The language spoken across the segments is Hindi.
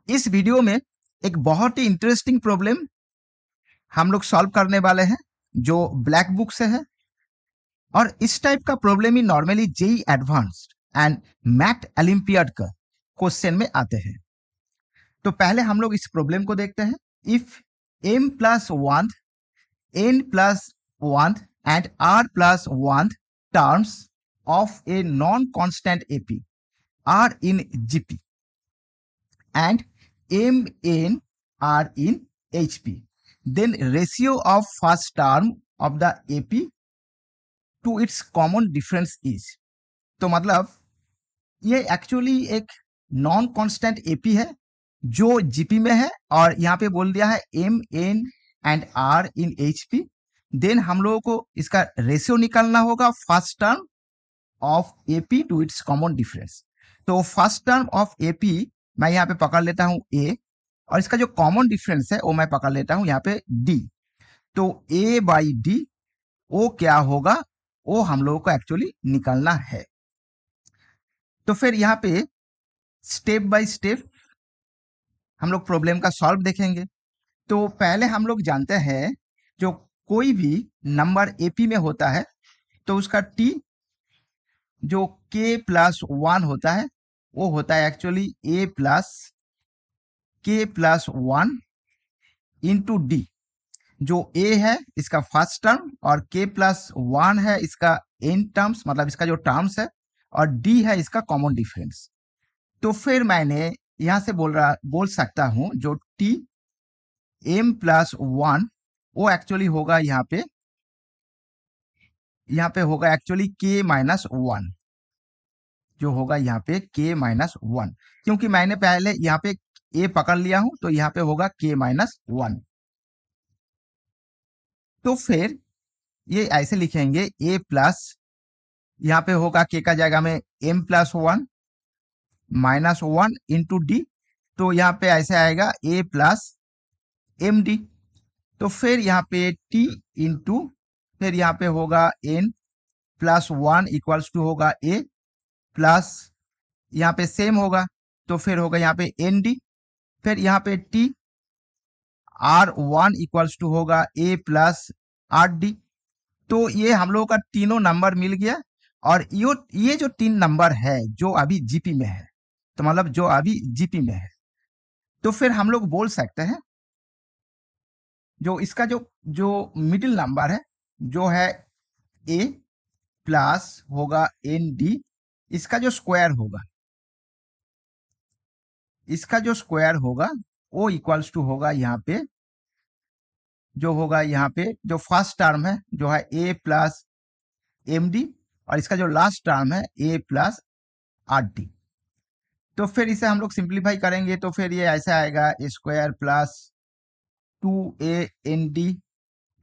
इस वीडियो में एक बहुत ही इंटरेस्टिंग प्रॉब्लम हम लोग सॉल्व करने वाले हैं जो ब्लैक बुक से है। और इस टाइप का प्रॉब्लम ही normally JEE advanced and math olympiad का क्वेश्चन में आते हैं। तो पहले हम लोग इस प्रॉब्लम को देखते हैं। If m plus one n plus one and r plus one terms of a non constant AP are in GP and mn are in HP, then ratio of first term of the AP to its common difference is। तो मतलब ये एक्चुअली एक नॉन कांस्टेंट एपी है जो जीपी में है और यहाँ पे बोल दिया है M N and R in HP. Then हम लोगों को इसका रेशियो निकालना होगा first term of AP to its common difference. तो फर्स्ट टर्म ऑफ एपी मैं यहाँ पे पकड़ लेता हूँ ए, और इसका जो कॉमन डिफरेंस है वो मैं पकड़ लेता हूँ यहाँ पे डी। तो ए बाई डी वो क्या होगा वो हम लोगों को एक्चुअली निकालना है। तो फिर यहाँ पे स्टेप बाय स्टेप हम लोग प्रॉब्लम का सॉल्व देखेंगे। तो पहले हम लोग जानते हैं जो कोई भी नंबर एपी में होता है तो उसका टी जो k प्लस वन होता है वो होता है actually a plus k plus one into D. जो a है इसका फर्स्ट टर्म और k प्लस वन है इसका n टर्म्स, मतलब इसका जो टर्म्स है, और d है इसका कॉमन डिफरेंस। तो फिर मैंने यहां से बोल सकता हूं जो t m प्लस वन वो एक्चुअली होगा यहाँ पे होगा एक्चुअली k माइनस वन, जो होगा यहाँ पे k माइनस वन, क्योंकि मैंने पहले यहाँ पे a पकड़ लिया हूं तो यहाँ पे होगा k माइनस वन। तो फिर ये ऐसे लिखेंगे a प्लस, यहाँ पे होगा k का जगह में m plus one minus one into D. तो यहाँ पे ऐसे आएगा a प्लस एम डी। तो फिर यहाँ पे t इंटू फिर यहाँ पे होगा n plus one equals to होगा a प्लस यहाँ पे सेम होगा तो फिर होगा यहाँ पे एन डी। फिर यहाँ पे t R one equals to होगा a प्लस आर डी। तो ये हम लोगों का तीनों नंबर मिल गया। और ये जो तीन नंबर है जो अभी जीपी में है, तो मतलब जो अभी जीपी में है, तो फिर हम लोग बोल सकते हैं जो इसका जो जो मिडिल नंबर है जो है a प्लस होगा एन डी, इसका जो स्क्वायर होगा वो इक्वल्स टू होगा यहाँ पे जो होगा यहाँ पे जो फर्स्ट टर्म है जो है a प्लस एम डी, और इसका जो लास्ट टर्म है a प्लस आर डी। तो फिर इसे हम लोग सिंप्लीफाई करेंगे तो फिर ये ऐसा आएगा a square plus two a n d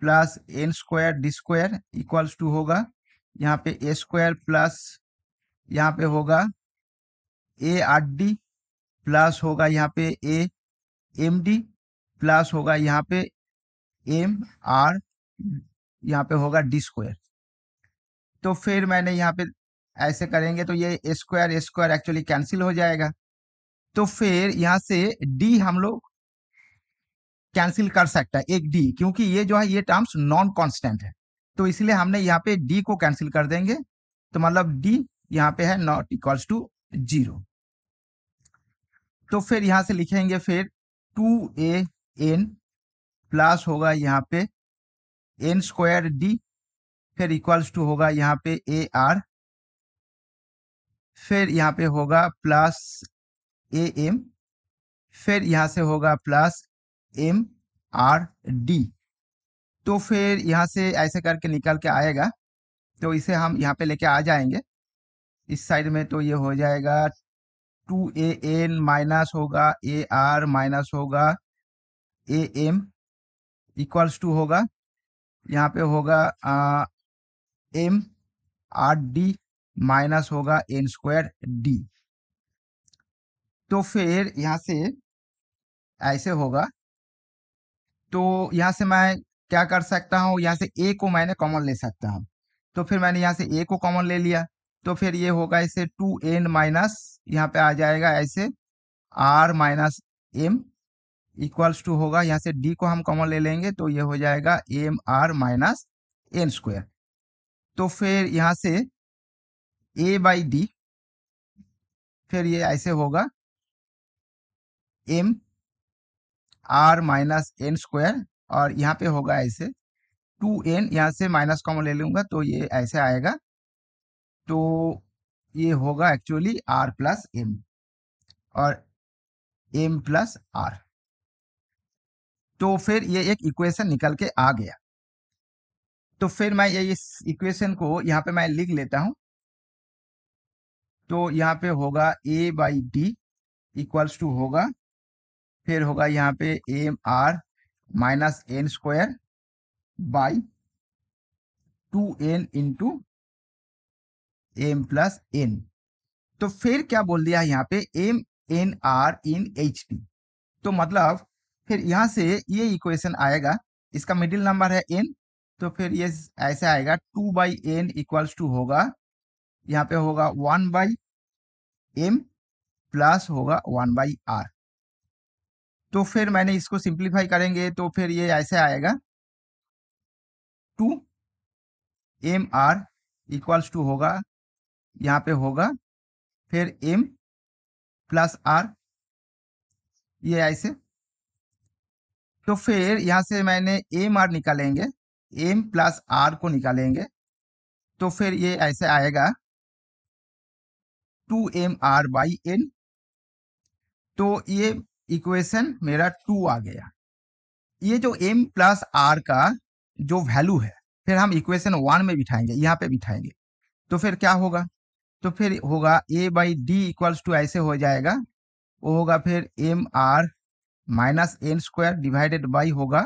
plus n square d square equals to होगा यहाँ पे ए स्क्वायर प्लस यहाँ पे होगा ए आर डी प्लस होगा यहाँ पे ए एम डी प्लस होगा यहाँ पे एम आर, यहाँ पे होगा डी स्क्वायर। तो फिर मैंने यहाँ पे ऐसे करेंगे तो ये ए स्क्वायर एक्चुअली कैंसिल हो जाएगा। तो फिर यहाँ से डी हम लोग कैंसिल कर सकता है एक डी, क्योंकि ये जो है ये टर्म्स नॉन कांस्टेंट है तो इसलिए हमने यहाँ पे डी को कैंसिल कर देंगे। तो मतलब डी यहाँ पे है नॉट इक्वल्स टू जीरो। तो फिर यहाँ से लिखेंगे फिर टू ए एन प्लस होगा यहाँ पे एन स्क्वायर डी, फिर इक्वल्स टू होगा यहाँ पे ए आर, फिर यहाँ पे होगा प्लस ए एम, फिर यहाँ से होगा प्लस एम आर डी। तो फिर यहाँ से ऐसे करके निकल के आएगा तो इसे हम यहाँ पे लेके आ जाएंगे इस साइड में। तो ये हो जाएगा टू ए एन माइनस होगा ए आर माइनस होगा ए एम इक्वल्स टू होगा यहाँ पे होगा एम आर डी माइनस होगा एन स्क्वायर डी। तो फिर यहाँ से ऐसे होगा तो यहाँ से मैं क्या कर सकता हूँ, यहाँ से a को मैंने कॉमन ले सकता हूँ। तो फिर मैंने यहाँ से a को कॉमन ले लिया तो फिर ये होगा इसे टू एन माइनस यहाँ पे आ जाएगा ऐसे r minus M equals to होगा, यहाँ से डी को हम कॉमन ले लेंगे तो ये हो जाएगा M R minus N square. तो फिर यहाँ से ए बाई डी, फिर ये ऐसे होगा M R minus N square, और यहाँ पे होगा ऐसे 2n, यहाँ से माइनस कॉमन ले लूंगा तो ये ऐसे आएगा। तो ये होगा एक्चुअली r प्लस एम और m प्लस r। तो फिर ये एक इक्वेशन निकल के आ गया। तो फिर मैं ये इस इक्वेशन को यहाँ पे मैं लिख लेता हूँ। तो यहाँ पे होगा a by D equals to होगा, फिर होगा यहाँ पे M R minus N square by 2n into M plus N. तो फिर क्या बोल दिया यहाँ पे M N R in H P. तो मतलब फिर यहाँ से ये इक्वेशन आएगा, इसका मिडिल नंबर है n, तो फिर ये ऐसे आएगा 2 बाई एन इक्वल्स टू होगा, यहाँ पे होगा 1 बाई एम प्लस होगा 1 बाई आर। तो फिर मैंने इसको सिंप्लीफाई करेंगे तो फिर ये ऐसे आएगा 2 एम आर इक्वल्स टू होगा, यहाँ पे होगा फिर m प्लस आर, ये ऐसे। तो फिर यहाँ से मैंने एम आर निकालेंगे, एम प्लस आर को निकालेंगे, तो फिर ये ऐसे आएगा 2 एम आर बाई एन। तो ये इक्वेशन मेरा 2 आ गया। ये जो m प्लस आर का जो वैल्यू है फिर हम इक्वेशन 1 में बिठाएंगे, यहाँ पे बिठाएंगे। तो फिर क्या होगा, तो फिर होगा a by D equals to ऐसे हो जाएगा, वो होगा फिर M R minus N square divided by होगा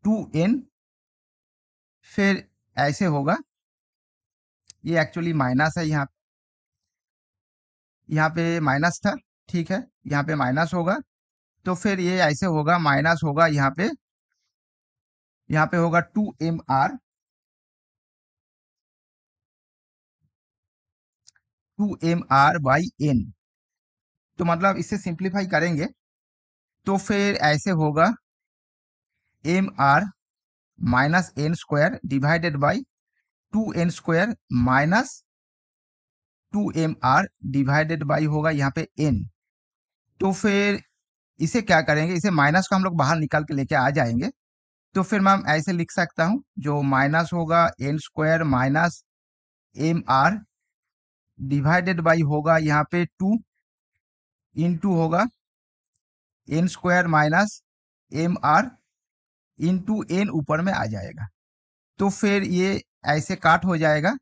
2n, फिर ऐसे होगा, ये एक्चुअली माइनस है, यहाँ पे माइनस था, ठीक है, यहाँ पे माइनस होगा। तो फिर ये ऐसे होगा, माइनस होगा यहाँ पे होगा 2mr बाई n। तो मतलब इससे सिंप्लीफाई करेंगे तो फिर ऐसे होगा M R minus N square divided by 2n square minus 2mr divided by होगा यहाँ पे n। तो फिर इसे क्या करेंगे, इसे माइनस को हम लोग बाहर निकाल के लेके आ जाएंगे। तो फिर मैं ऐसे लिख सकता हूँ, जो माइनस होगा N square minus M R divided by होगा यहाँ पे 2 इंटू होगा N square minus M R into N ऊपर में आ जाएगा। तो फिर ये ऐसे काट हो जाएगा,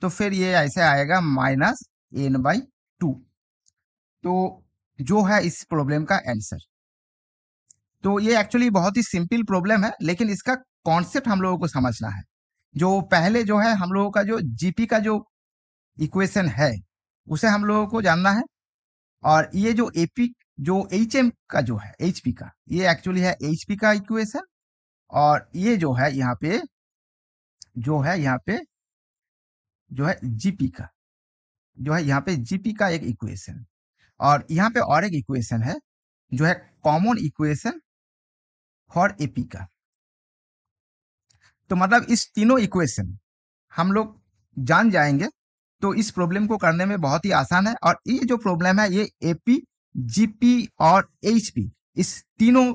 तो फिर ये ऐसे आएगा माइनस एन बाई 2। तो जो है इस प्रॉब्लम का आंसर। तो ये एक्चुअली बहुत ही सिंपल प्रॉब्लम है, लेकिन इसका कॉन्सेप्ट हम लोगों को समझना है। जो पहले जो है हम लोगों का जो जीपी का जो इक्वेशन है उसे हम लोगों को जानना है, और ये जो एपी जो एचएम का जो है एचपी का, ये एक्चुअली है एचपी का इक्वेशन, और ये जो है यहाँ पे जो है जीपी का, जो है यहाँ पे जीपी का एक इक्वेशन, और यहाँ पे और एक इक्वेशन है जो है कॉमन इक्वेशन फॉर एपी का। तो मतलब इस तीनों इक्वेशन हम लोग जान जाएंगे तो इस प्रॉब्लम को करने में बहुत ही आसान है। और ये जो प्रॉब्लम है ये एपी, जीपी और एचपी, इस तीनों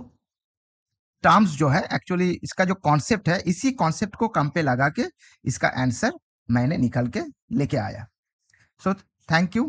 टर्म्स जो है एक्चुअली इसका जो कॉन्सेप्ट है, इसी कॉन्सेप्ट को काम पे लगा के इसका आंसर मैंने निकल के लेके आया। So thank you.